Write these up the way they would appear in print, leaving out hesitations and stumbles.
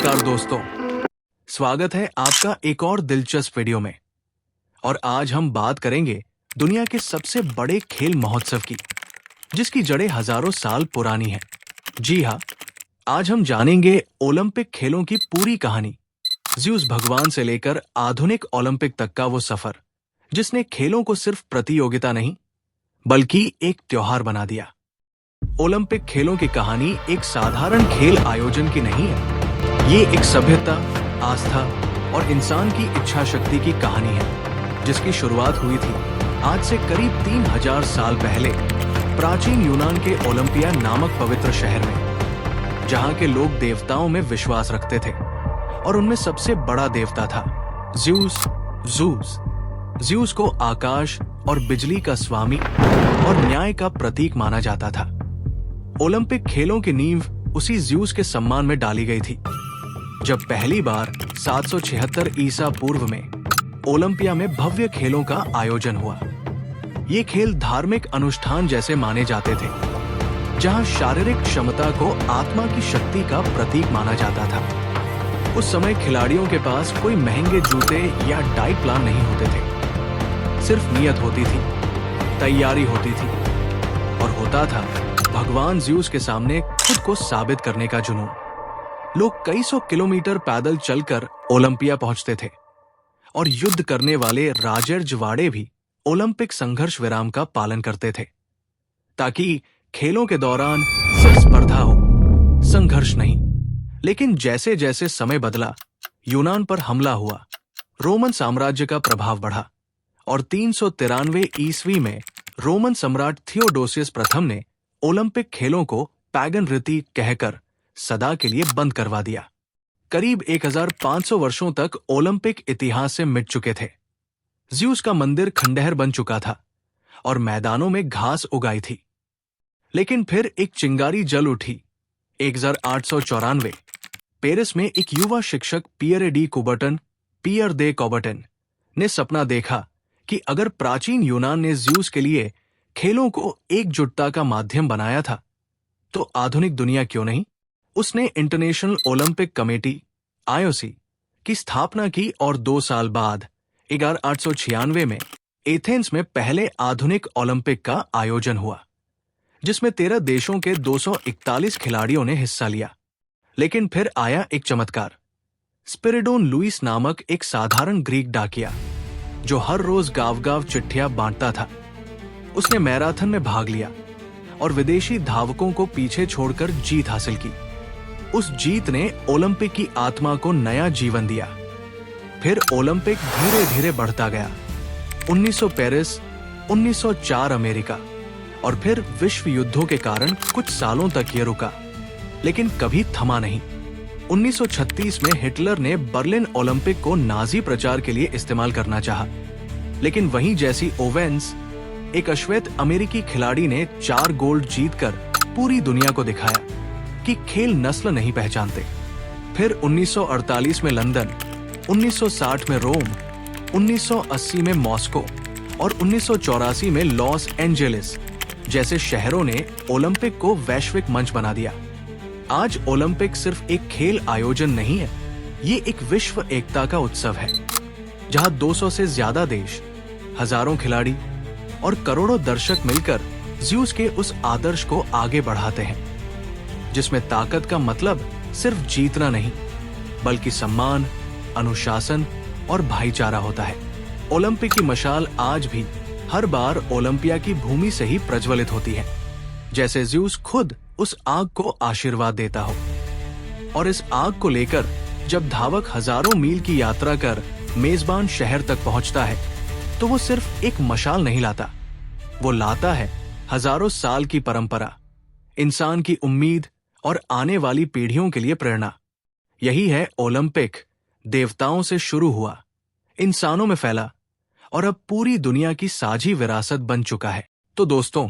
नमस्कार दोस्तों, स्वागत है आपका एक और दिलचस्प वीडियो में। और आज हम बात करेंगे दुनिया के सबसे बड़े खेल महोत्सव की, जिसकी जड़ें हजारों साल पुरानी हैं। जी हाँ, आज हम जानेंगे ओलंपिक खेलों की पूरी कहानी, ज़्यूस भगवान से लेकर आधुनिक ओलंपिक तक का वो सफर, जिसने खेलों को सिर्फ प्रतियोगिता नहीं बल्कि एक त्योहार बना दिया। ओलंपिक खेलों की कहानी एक साधारण खेल आयोजन की नहीं है। ये एक सभ्यता, आस्था और इंसान की इच्छा शक्ति की कहानी है, जिसकी शुरुआत हुई थी आज से करीब 3000 साल पहले प्राचीन यूनान के ओलंपिया नामक पवित्र शहर में, जहां के लोग देवताओं में विश्वास रखते थे और उनमें सबसे बड़ा देवता था ज़्यूस। ज़्यूस को आकाश और बिजली का स्वामी और न्याय का प्रतीक माना जाता था। ओलंपिक खेलों की नींव उसी ज़्यूस के सम्मान में डाली गई थी, जब पहली बार 776 ईसा पूर्व में ओलंपिया में भव्य खेलों का आयोजन हुआ। ये खेल धार्मिक अनुष्ठान जैसे माने जाते थे, जहां शारीरिक क्षमता को आत्मा की शक्ति का प्रतीक माना जाता था। उस समय खिलाड़ियों के पास कोई महंगे जूते या डाइट प्लान नहीं होते थे। सिर्फ नियत होती थी, तैयारी होती थी और होता था भगवान ज़्यूस के सामने खुद को साबित करने का जुनून। लोग कई सौ किलोमीटर पैदल चलकर ओलंपिया पहुंचते थे और युद्ध करने वाले राजर्जवाड़े भी ओलंपिक संघर्ष विराम का पालन करते थे, ताकि खेलों के दौरान सिर्फ स्पर्धा हो, संघर्ष नहीं। लेकिन जैसे जैसे समय बदला, यूनान पर हमला हुआ, रोमन साम्राज्य का प्रभाव बढ़ा और 393 ईस्वी में रोमन सम्राट थियोडोसियस प्रथम ने ओलंपिक खेलों को पैगन रीति कहकर सदा के लिए बंद करवा दिया। करीब 1500 वर्षों तक ओलंपिक इतिहास से मिट चुके थे। ज़्यूस का मंदिर खंडहर बन चुका था और मैदानों में घास उगाई थी। लेकिन फिर एक चिंगारी जल उठी। 1894 पेरिस में एक युवा शिक्षक पियर दे कॉबर्टन ने सपना देखा कि अगर प्राचीन यूनान ने ज़्यूस के लिए खेलों को एकजुटता का माध्यम बनाया था, तो आधुनिक दुनिया क्यों नहीं। उसने इंटरनेशनल ओलंपिक कमेटी (IOC) की स्थापना की और 2 साल बाद 1896 में एथेंस में पहले आधुनिक ओलंपिक का आयोजन हुआ, जिसमें 13 देशों के 241 खिलाड़ियों ने हिस्सा लिया। लेकिन फिर आया एक चमत्कार। स्पिरिडोन लुइस नामक एक साधारण ग्रीक डाकिया, जो हर रोज गांव-गांव चिट्ठियां बांटता था, उसने मैराथन में भाग लिया और विदेशी धावकों को पीछे छोड़कर जीत हासिल की। उस जीत ने ओलंपिक की आत्मा को नया जीवन दिया। फिर ओलंपिक धीरे धीरे बढ़ता गया। 1900 पेरिस, 1904 अमेरिका और फिर विश्व युद्धों के कारण कुछ सालों तक ये रुका, लेकिन कभी थमा नहीं। 1936 में हिटलर ने बर्लिन ओलंपिक को नाजी प्रचार के लिए इस्तेमाल करना चाहा, लेकिन वहीं जैसी ओवेंस, एक अश्वेत अमेरिकी खिलाड़ी ने 4 गोल्ड जीतकर पूरी दुनिया को दिखाया कि खेल नस्ल नहीं पहचानते। फिर 1948 में लंदन, 1960 में रोम, 1980 में मॉस्को और 1984 में लॉस एंजेलिस जैसे शहरों ने ओलंपिक को वैश्विक मंच बना दिया। आज ओलंपिक सिर्फ एक खेल आयोजन नहीं है, ये एक विश्व एकता का उत्सव है, जहां 200 से ज्यादा देश, हजारों खिलाड़ी और करोड़ों दर्शक मिलकर ज़्यूस के उस आदर्श को आगे बढ़ाते हैं, जिसमें ताकत का मतलब सिर्फ जीतना नहीं, बल्कि सम्मान, अनुशासन और भाईचारा होता है। ओलंपिक की मशाल आज भी हर बार ओलंपिया की भूमि से ही प्रज्वलित होती है, जैसे ज़्यूस खुद उस आग को आशीर्वाद देता हो। और इस आग को लेकर जब धावक हजारों मील की यात्रा कर मेजबान शहर तक पहुंचता है, तो वो सिर्फ एक मशाल नहीं लाता, वो लाता है हजारों साल की परंपरा, इंसान की उम्मीद और आने वाली पीढ़ियों के लिए प्रेरणा। यही है ओलंपिक, देवताओं से शुरू हुआ, इंसानों में फैला और अब पूरी दुनिया की साझी विरासत बन चुका है। तो दोस्तों,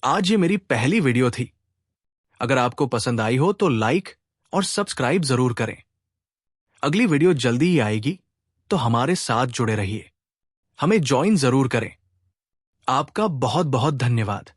आज ये मेरी पहली वीडियो थी। अगर आपको पसंद आई हो तो लाइक और सब्सक्राइब जरूर करें। अगली वीडियो जल्दी ही आएगी, तो हमारे साथ जुड़े रहिए। हमें ज्वाइन जरूर करें। आपका बहुत बहुत धन्यवाद।